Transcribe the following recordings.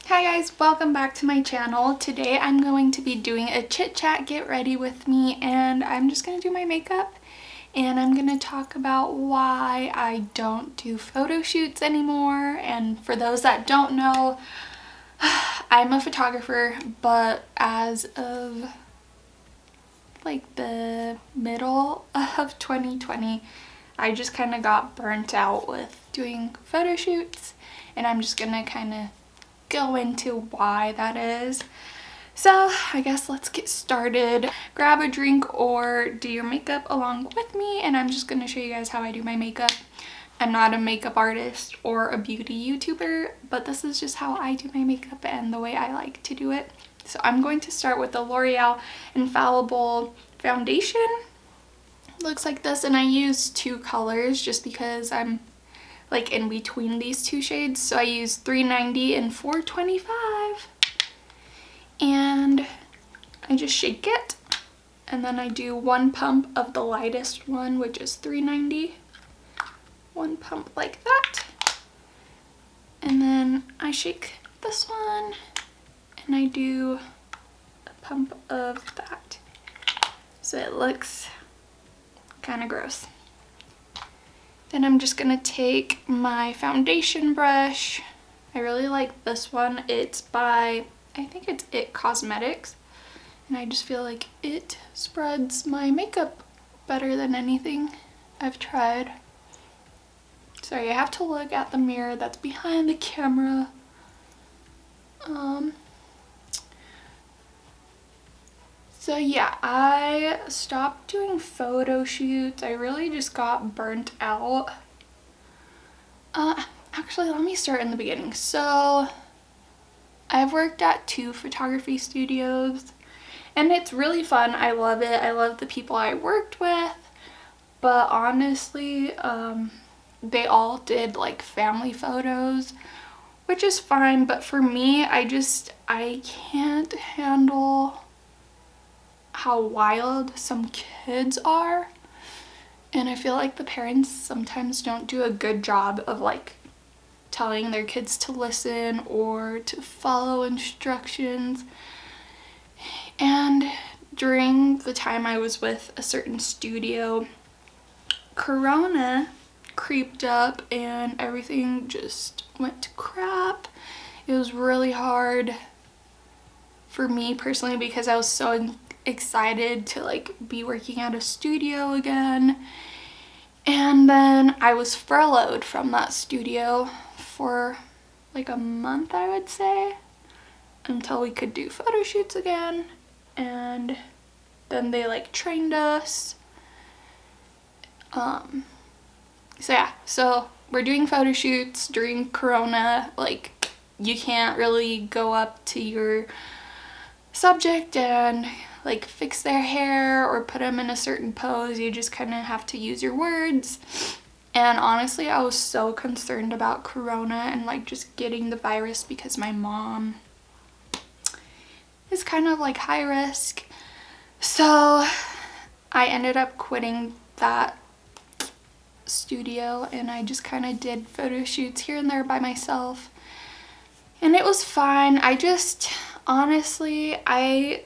Hi guys, welcome back to my channel. Today I'm going to be doing a chit chat, get ready with me, and I'm just going to do my makeup and I'm going to talk about why I don't do photo shoots anymore. And for those that don't know, I'm a photographer, but as of like the middle of 2020, I just kind of got burnt out with doing photo shoots, and I'm just going to kind of go into why that is. So I guess let's get started. Grab a drink or do your makeup along with me, and I'm just going to show you guys how I do my makeup. I'm not a makeup artist or a beauty YouTuber, but this is just how I do my makeup and the way I like to do it. So I'm going to start with the L'Oreal Infallible foundation. It looks like this, and I use two colors just because I'm like in between these two shades. So I use 390 and 425, and I just shake it, and then I do one pump of the lightest one, which is 390, one pump like that, and then I shake this one and I do a pump of that, so it looks kind of gross. Then I'm just gonna take my foundation brush. I really like this one. It's by, I think it's IT Cosmetics, and I just feel like it spreads my makeup better than anything I've tried. Sorry, I have to look at the mirror that's behind the camera. So yeah, I stopped doing photo shoots. I really just got burnt out. Actually, let me start in the beginning. So I've worked at 2 photography studios, and it's really fun. I love it. I love the people I worked with, but honestly, they all did like family photos, which is fine, but for me, I can't handle how wild some kids are, and I feel like the parents sometimes don't do a good job of like telling their kids to listen or to follow instructions. And during the time I was with a certain studio, Corona creeped up and everything just went to crap. It was really hard for me personally because I was so excited to like be working at a studio again, and then I was furloughed from that studio for like a month, I would say, until we could do photo shoots again. And then they like trained us. So yeah, so we're doing photo shoots during Corona. Like, you can't really go up to your subject and like fix their hair or put them in a certain pose. You just kind of have to use your words. And honestly, I was so concerned about Corona and like just getting the virus because my mom is kind of like high risk. So I ended up quitting that studio, and I just kind of did photo shoots here and there by myself, and it was fine. I just honestly, I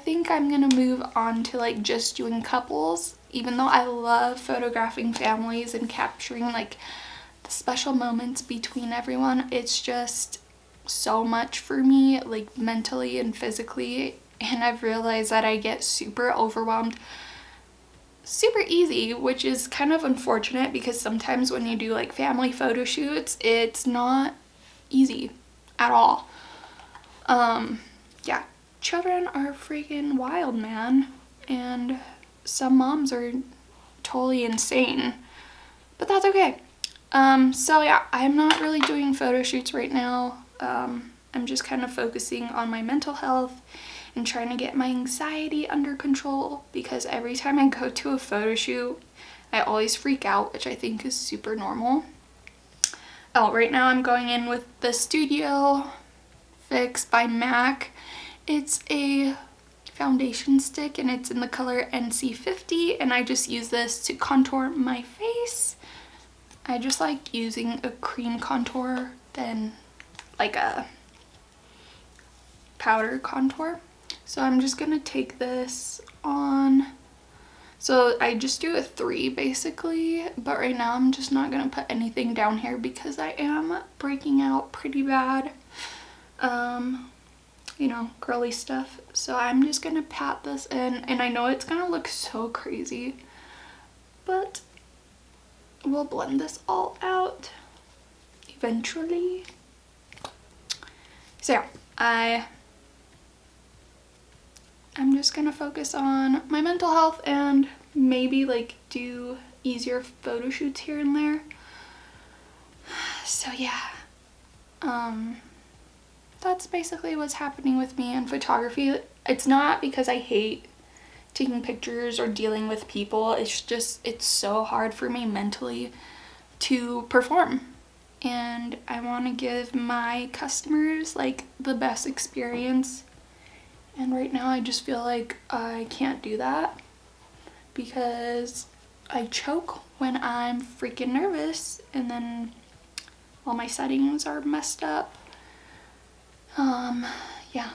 think I'm gonna move on to like just doing couples, even though I love photographing families and capturing like the special moments between everyone. It's just so much for me, like mentally and physically, and I've realized that I get super overwhelmed super easy, which is kind of unfortunate because sometimes when you do like family photo shoots, it's not easy at all. Yeah, children are freaking wild, man, and some moms are totally insane, but that's okay. So yeah, I'm not really doing photo shoots right now. I'm just kind of focusing on my mental health and trying to get my anxiety under control, because every time I go to a photo shoot, I always freak out, which I think is super normal. Oh, right now I'm going in with the Studio Fix by MAC. It's a foundation stick and it's in the color NC50, and I just use this to contour my face. I just like using a cream contour than like a powder contour. So I'm just gonna take this on. So I just do a 3 basically, but right now I'm just not gonna put anything down here because I am breaking out pretty bad. You know, girly stuff. So I'm just gonna pat this in, and I know it's gonna look so crazy, but we'll blend this all out eventually. So yeah, I'm just gonna focus on my mental health and maybe like do easier photo shoots here and there. So yeah, that's basically what's happening with me in photography. It's not because I hate taking pictures or dealing with people. It's just, it's so hard for me mentally to perform. And I want to give my customers like the best experience. And right now I just feel like I can't do that because I choke when I'm freaking nervous, and then all my settings are messed up. Yeah.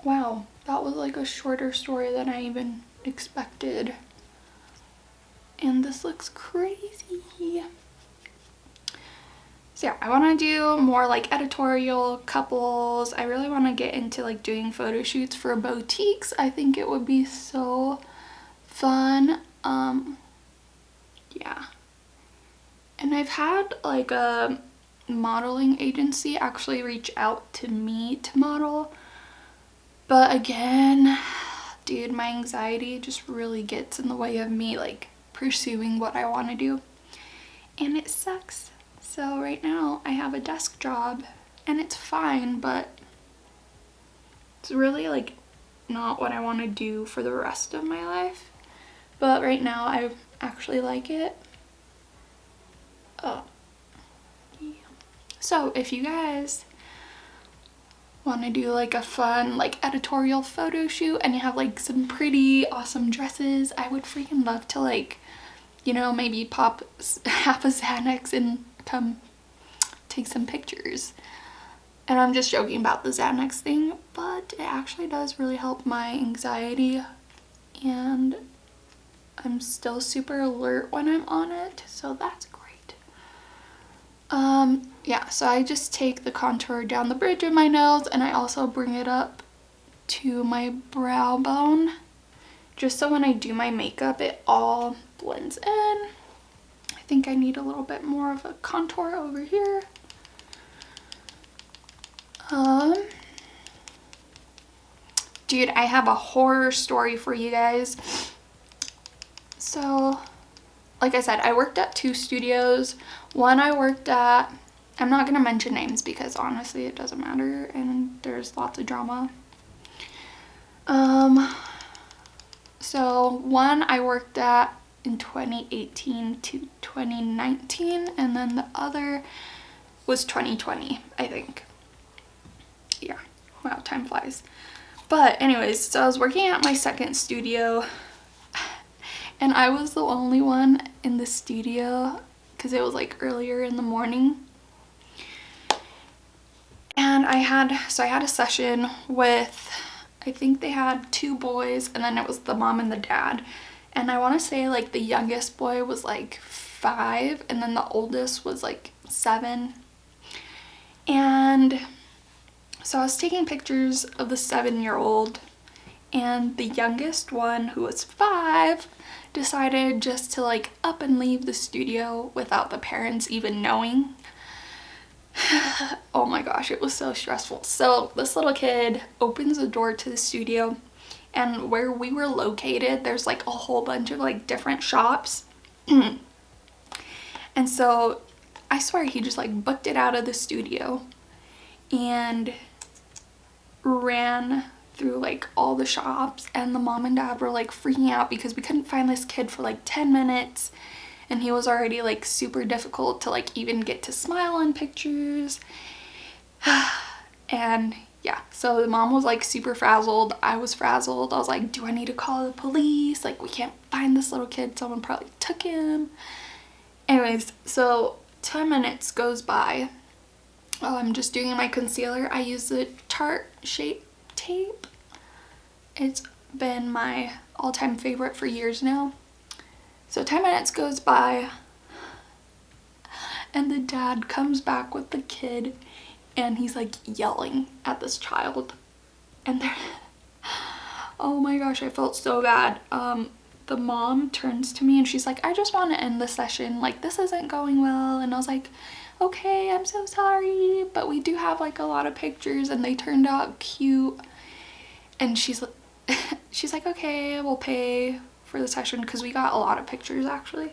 Wow, that was like a shorter story than I even expected. And this looks crazy. So yeah, I want to do more like editorial couples. I really want to get into like doing photo shoots for boutiques. I think it would be so fun. Yeah. And I've had like a modeling agency actually reach out to me to model. But again, dude, my anxiety just really gets in the way of me like pursuing what I want to do. And it sucks. So right now I have a desk job and it's fine, but it's really like not what I want to do for the rest of my life. But right now I actually like it. Yeah. So if you guys want to do like a fun like editorial photo shoot and you have like some pretty awesome dresses, I would freaking love to like, you know, maybe pop half a Xanax and come take some pictures. And I'm just joking about the Xanax thing, but it actually does really help my anxiety, and I'm still super alert when I'm on it, so that's great. Yeah, so I just take the contour down the bridge of my nose and I also bring it up to my brow bone, just so when I do my makeup it all blends in. I think I need a little bit more of a contour over here. Dude, I have a horror story for you guys. So, like I said, I worked at 2 studios. One I worked at, I'm not gonna mention names because honestly it doesn't matter and there's lots of drama. So one I worked at in 2018 to 2019, and then the other was 2020, I think. Yeah, wow, time flies. But anyways, so I was working at my second studio and I was the only one in the studio because it was like earlier in the morning. And I had a session with, I think they had 2 boys and then it was the mom and the dad. And I want to say like the youngest boy was like 5 and then the oldest was like 7. And so I was taking pictures of the 7-year-old, and the youngest one, who was 5, decided just to like up and leave the studio without the parents even knowing. Oh my gosh, it was so stressful. So this little kid opens the door to the studio, and where we were located there's like a whole bunch of like different shops. And so I swear he just like booked it out of the studio and ran through like all the shops, and the mom and dad were like freaking out because we couldn't find this kid for like 10 minutes and he was already like super difficult to like even get to smile in pictures. And yeah, so the mom was like super frazzled. I was frazzled. I was like, do I need to call the police? Like, we can't find this little kid. Someone probably took him. Anyways, so 10 minutes goes by while I'm just doing my concealer, I use the Tarte Shape Tape. It's been my all-time favorite for years now. So 10 minutes goes by and the dad comes back with the kid and he's like yelling at this child. And they're, oh my gosh, I felt so bad. The mom turns to me and she's like, I just want to end the session. Like, this isn't going well. And I was like, okay, I'm so sorry. But we do have like a lot of pictures and they turned out cute. And she's like, okay, we'll pay for the session, because we got a lot of pictures actually.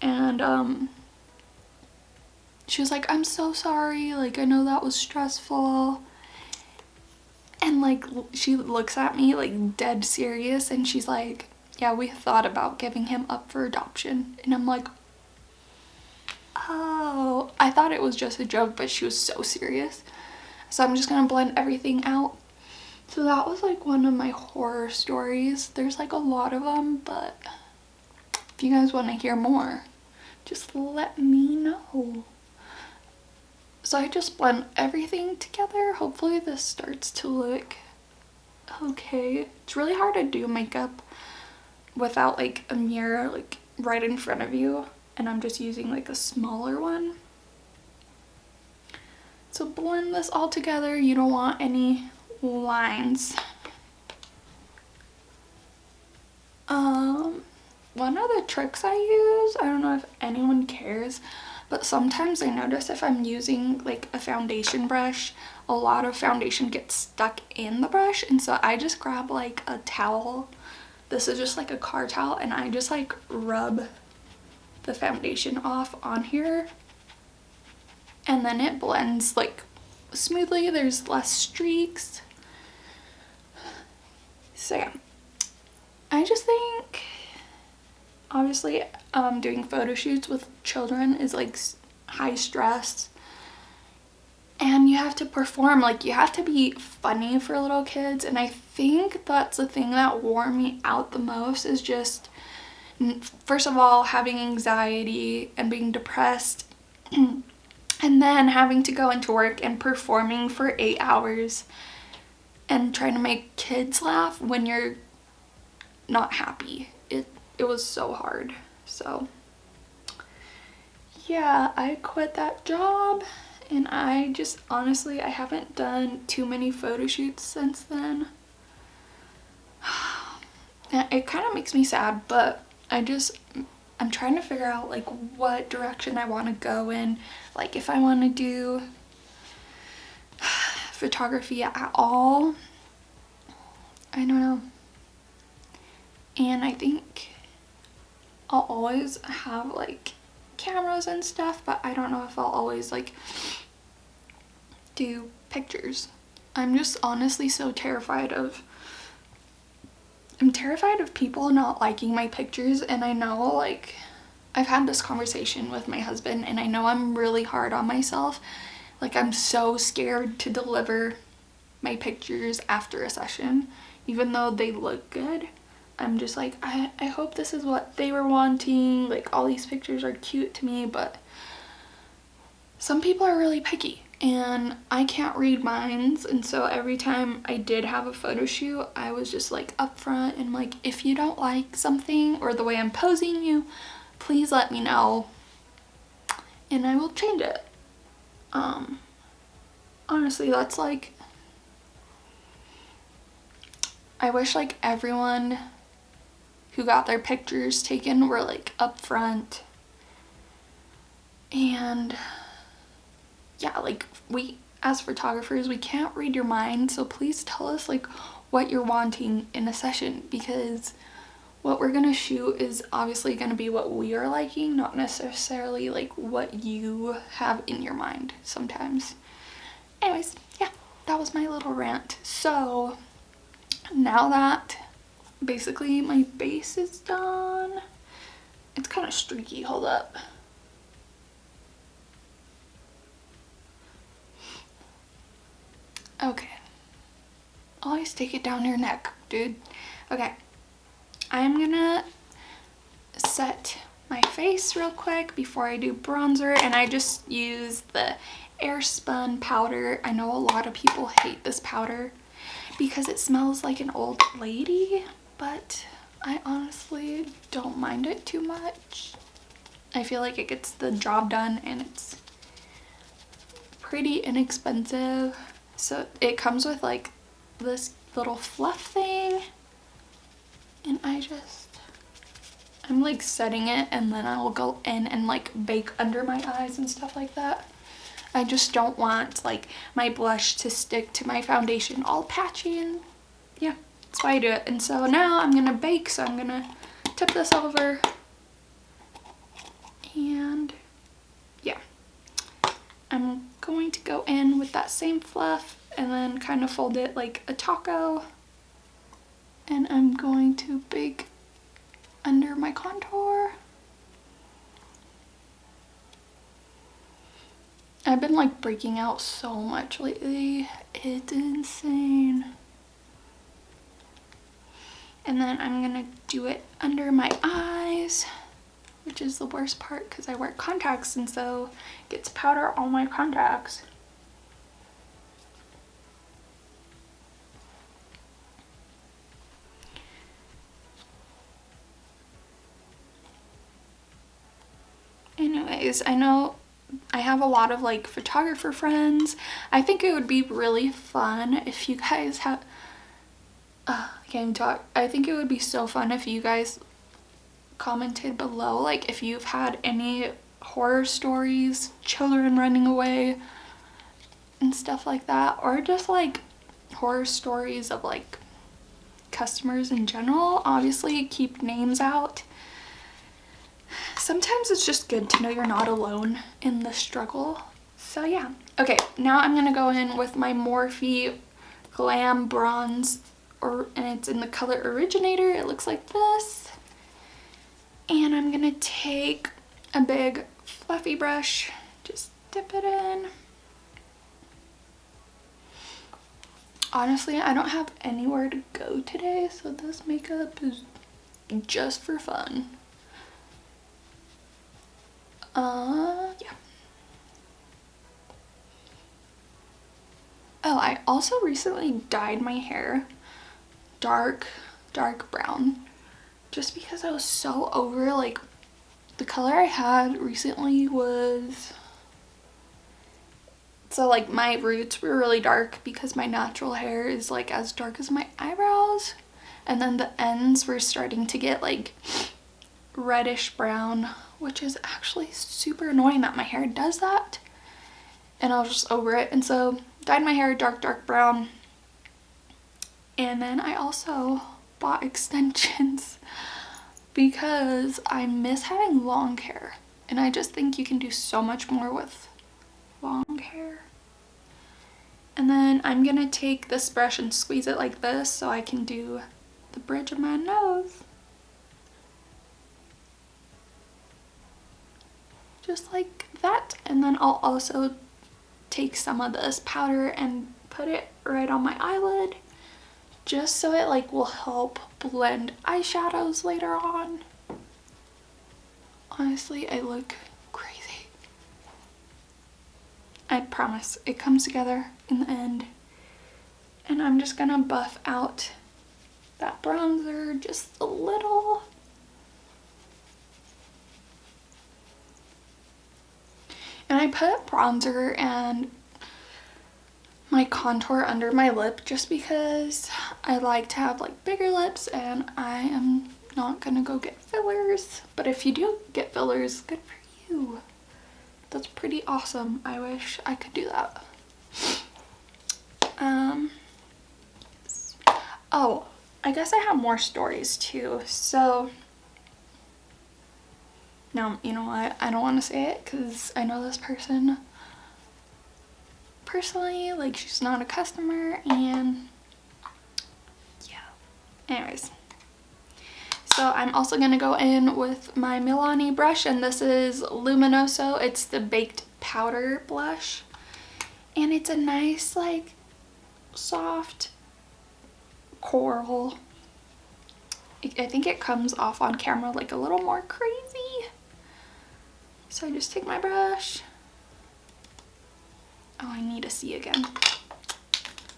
And she was like, I'm so sorry, like I know that was stressful. And like she looks at me like dead serious and she's like, yeah, we thought about giving him up for adoption. And I'm like, oh, I thought it was just a joke, but she was so serious. So I'm just gonna blend everything out. So that was like one of my horror stories. There's like a lot of them, but if you guys want to hear more, just let me know. So I just blend everything together. Hopefully this starts to look okay. It's really hard to do makeup without like a mirror like right in front of you, and I'm just using like a smaller one. So blend this all together. You don't want any lines. One of the tricks I use, I don't know if anyone cares, but sometimes I notice if I'm using like a foundation brush, a lot of foundation gets stuck in the brush, and so I just grab like a towel. This is just like a car towel, and I just like rub the foundation off on here, and then it blends like smoothly. There's less streaks. So yeah, I just think obviously doing photo shoots with children is like high stress, and you have to perform, like you have to be funny for little kids. And I think that's the thing that wore me out the most, is just first of all having anxiety and being depressed and then having to go into work and performing for 8 hours and trying to make kids laugh when you're not happy. It was so hard. So yeah, I quit that job, and I just honestly, I haven't done too many photo shoots since then. And it kind of makes me sad, but I'm trying to figure out like what direction I want to go in, like if I want to do photography at all. I don't know. And I think I'll always have like cameras and stuff, but I don't know if I'll always like do pictures. I'm just honestly so terrified of people not liking my pictures. And I know, like, I've had this conversation with my husband, and I know I'm really hard on myself. Like, I'm so scared to deliver my pictures after a session, even though they look good. I'm just like, I hope this is what they were wanting. Like, all these pictures are cute to me, but some people are really picky, and I can't read minds. And so every time I did have a photo shoot, I was just like upfront and like, if you don't like something or the way I'm posing you, please let me know and I will change it. Honestly, that's like, I wish like everyone who got their pictures taken were like upfront. And yeah, like, we as photographers, we can't read your mind, so please tell us like what you're wanting in a session, because what we're gonna shoot is obviously gonna be what we are liking, not necessarily like what you have in your mind sometimes. Anyways, yeah, that was my little rant. So now that basically my base is done, it's kind of streaky, hold up. Okay, always take it down your neck, dude. Okay, I'm gonna set my face real quick before I do bronzer, and I just use the Airspun powder. I know a lot of people hate this powder because it smells like an old lady, but I honestly don't mind it too much. I feel like it gets the job done and it's pretty inexpensive. So it comes with like this little fluff thing, and I'm like setting it, and then I will go in and like bake under my eyes and stuff like that. I just don't want like my blush to stick to my foundation all patchy, and yeah, that's why I do it. And so now I'm gonna bake, so I'm gonna tip this over, and yeah, I'm going to go in with that same fluff and then kind of fold it like a taco, and I'm going to bake under my contour. I've been like breaking out so much lately. It's insane. And then I'm gonna do it under my eyes, which is the worst part because I wear contacts, and so it gets powder on my contacts. Anyways, I know I have a lot of like photographer friends. I think it would be really fun if you guys have I can't even talk. I think it would be so fun if you guys commented below, like if you've had any horror stories, children running away and stuff like that, or just like horror stories of like customers in general. Obviously keep names out. Sometimes it's just good to know you're not alone in the struggle. So yeah. Okay, now I'm gonna go in with my Morphe Glam Bronze, and it's in the color Originator. It looks like this. And I'm gonna take a big fluffy brush, just dip it in. Honestly, I don't have anywhere to go today, so this makeup is just for fun. Yeah. Oh, I also recently dyed my hair dark brown, just because I was so over, like, the color I had recently was, so like my roots were really dark because my natural hair is like as dark as my eyebrows, and then the ends were starting to get like reddish brown, which is actually super annoying that my hair does that, and I was just over it, and so dyed my hair dark brown. And then I also bought extensions because I miss having long hair, and I just think you can do so much more with long hair. And then I'm gonna take this brush and squeeze it like this so I can do the bridge of my nose. Just like that. And then I'll also take some of this powder and put it right on my eyelid, just so it like will help blend eyeshadows later on. Honestly, I look crazy. I promise it comes together in the end. And I'm just gonna buff out that bronzer just a little. And I put bronzer and my contour under my lip just because I like to have like bigger lips, and I am not gonna go get fillers. But if you do get fillers, good for you. That's pretty awesome. I wish I could do that. Oh, I guess I have more stories too. So now, you know what? I don't want to say it because I know this person personally, like she's not a customer, and yeah. Anyways, so I'm also gonna go in with my Milani brush, and this is Luminoso. It's the baked powder blush, and it's a nice like soft coral. I think it comes off on camera like a little more crazy. So I just take my brush Oh, I need to see again.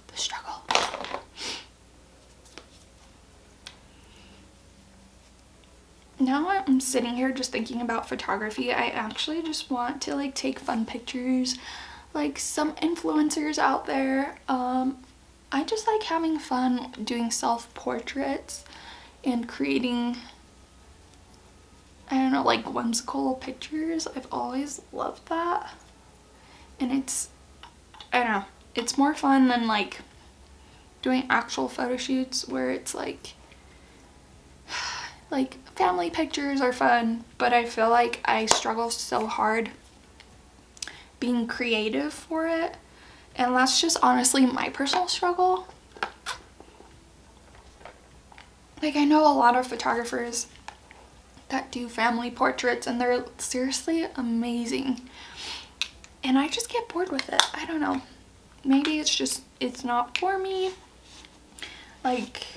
The struggle. Now I'm sitting here just thinking about photography. I actually just want to like take fun pictures, like some influencers out there. I just like having fun doing self-portraits and creating, I don't know, like whimsical pictures. I've always loved that. And it's, I don't know, it's more fun than like doing actual photo shoots where it's like family pictures are fun, but I feel like I struggle so hard being creative for it. And that's just honestly my personal struggle. Like, I know a lot of photographers that do family portraits and they're seriously amazing. And I just get bored with it. I don't know. Maybe it's just, it's not for me. Like,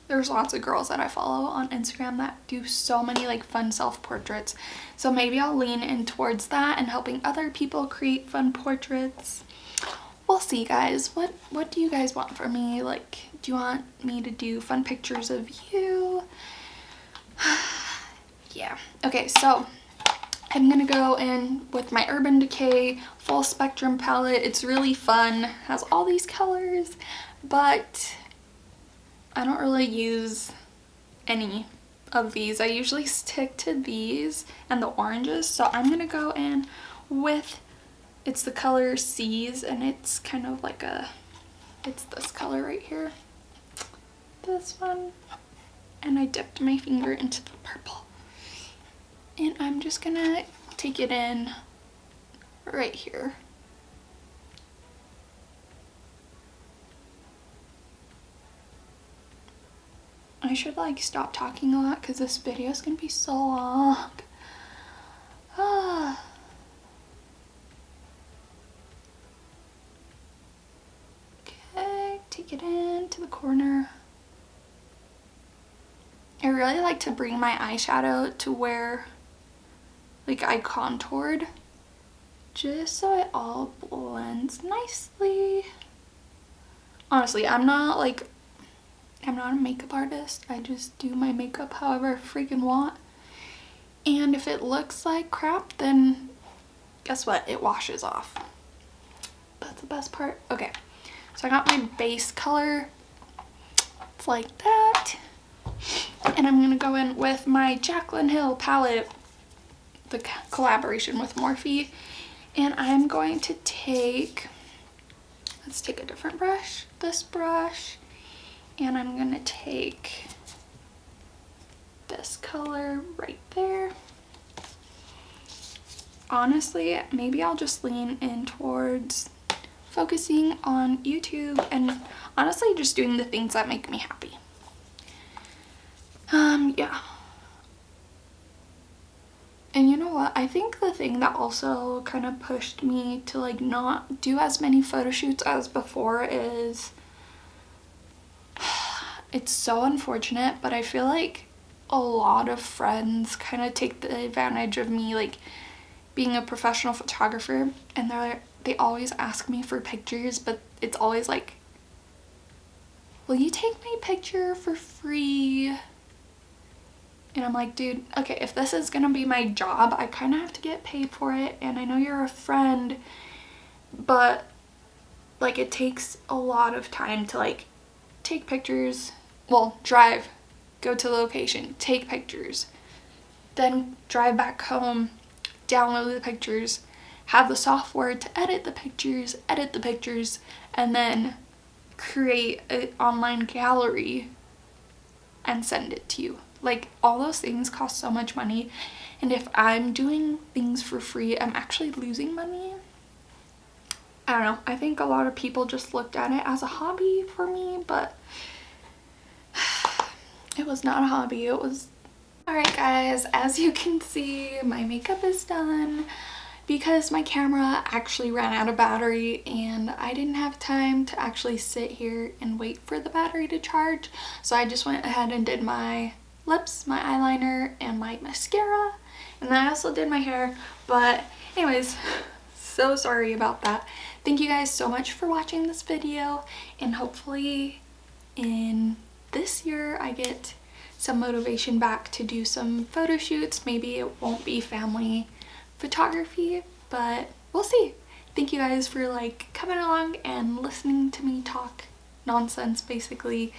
there's lots of girls that I follow on Instagram that do so many like fun self-portraits. So maybe I'll lean in towards that and helping other people create fun portraits. We'll see, guys. What do you guys want from me? Like, do you want me to do fun pictures of you? Yeah. Okay, so I'm gonna go in with my Urban Decay full spectrum palette. It's really fun, has all these colors, but I don't really use any of these. I usually stick to these and the oranges, so I'm gonna go in with, it's the color C's, and it's kind of like a, it's this color right here, this one, and I dipped my finger into the purple, and I'm just gonna take it in right here. I should like stop talking a lot because this video is gonna be so long. Okay, take it into the corner. I really like to bring my eyeshadow to where like I contoured, just so it all blends nicely. Honestly, I'm not a makeup artist. I just do my makeup however I freaking want. And if it looks like crap, then guess what? It washes off. That's the best part. Okay, so I got my base color. It's like that. And I'm gonna go in with my Jaclyn Hill palette, the collaboration with Morphe. And I'm going to take, let's take a different brush, this brush. And I'm gonna take this color right there. Honestly, maybe I'll just lean in towards focusing on YouTube and honestly just doing the things that make me happy. Yeah. And you know what? I think the thing that also kind of pushed me to like not do as many photo shoots as before is, it's so unfortunate, but I feel like a lot of friends kind of take the advantage of me like being a professional photographer, and they always ask me for pictures, but it's always like, will you take my picture for free? And I'm like, dude, okay, if this is gonna be my job, I kind of have to get paid for it, and I know you're a friend, but like it takes a lot of time to like take pictures, well, drive, go to the location, take pictures, then drive back home, download the pictures, have the software to edit the pictures, and then create an online gallery and send it to you. Like, all those things cost so much money, and if I'm doing things for free, I'm actually losing money. I don't know. I think a lot of people just looked at it as a hobby for me, but it was not a hobby. It was... Alright guys, as you can see, my makeup is done because my camera actually ran out of battery and I didn't have time to actually sit here and wait for the battery to charge. So I just went ahead and did my lips, my eyeliner, and my mascara. And then I also did my hair. But anyways, so sorry about that. thank you guys so much for watching this video, and hopefully in this year I get some motivation back to do some photo shoots. Maybe it won't be family photography, but we'll see. Thank you guys for like coming along and listening to me talk nonsense basically,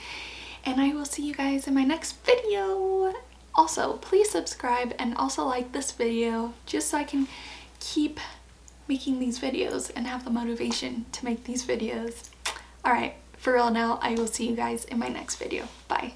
and I will see you guys in my next video. Also, please subscribe and also like this video just so I can keep making these videos and have the motivation to make these videos. Alright, for real now, I will see you guys in my next video. Bye.